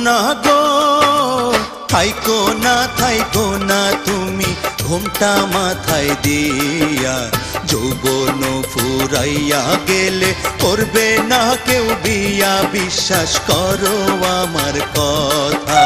কন্যা গো থাইকো না তুমি ঘুমটা মাথায় দিয়া, যৌবন ফুরাইয়া গেলে করবে না কেউ বিয়া, বিশ্বাস করো আমার কথা।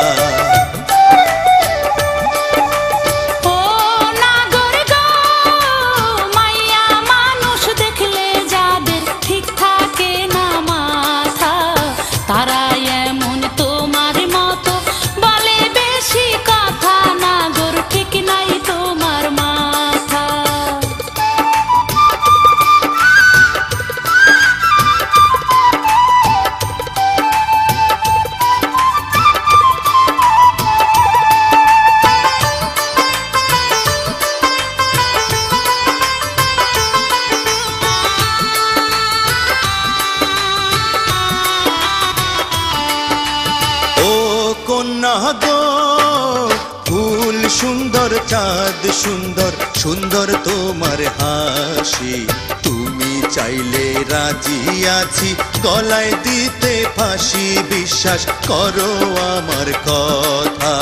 কন্যা গো ফুল সুন্দর, চাঁদ সুন্দর, সুন্দর তোমার হাসি, তুমি চাইলে রাজি আছি গলায় দিতে ফাঁসি, বিশ্বাস করো আমার কথা।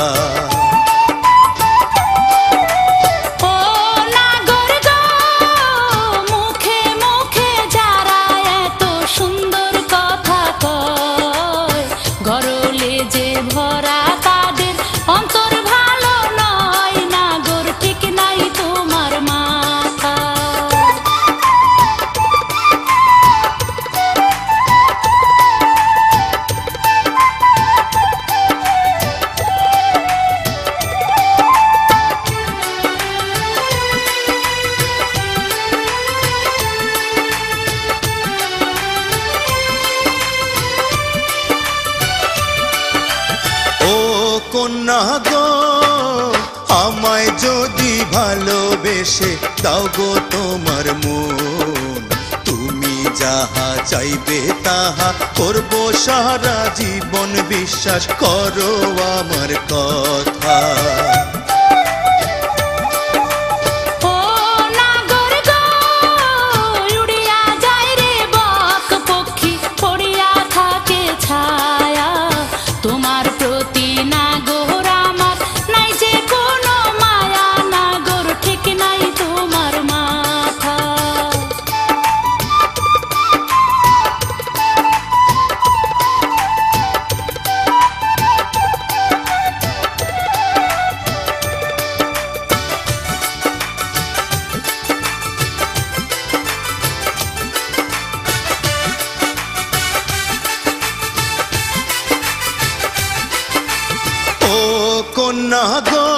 কন্যা গো আমায় যদি ভালোবেসে দাও গো তোমার মন, তুমি যাহা চাইবে তাহা করব সারা জীবন, বিশ্বাস করো আমার কথা। কন্যা গো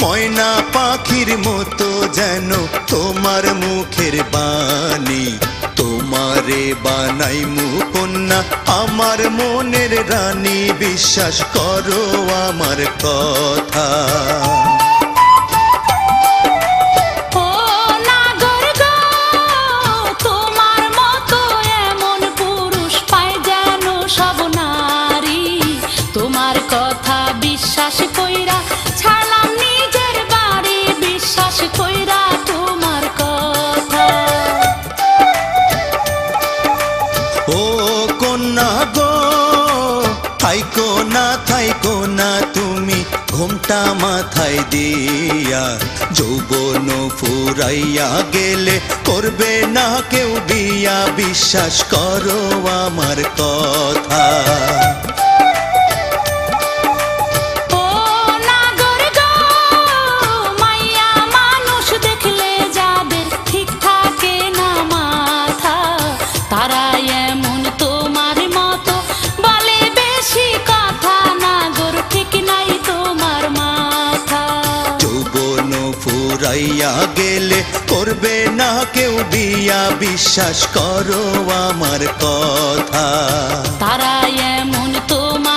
ময়না পাখির মতো যেন তোমার মুখের বাণী, তোমারে বানাই কন্যা আমার মনের রানী, বিশ্বাস করো আমার কথা। বিশ্বাস কইরা ছাড়লাম নিজের বাড়ি, বিশ্বাস কইরা তোমার কথা। ও কন্যা গো থাইকো না তুমি ঘুমটা মাথায় দিয়া, যৌবন ফুরাইয়া গেলে করবে না কেউ বিয়া, বিশ্বাস করো আমার কথা। ফুরাইয়া গেলে করবে না কেউ বিয়া, বিশ্বাস করো আমার কথা। তারা এমন তোমার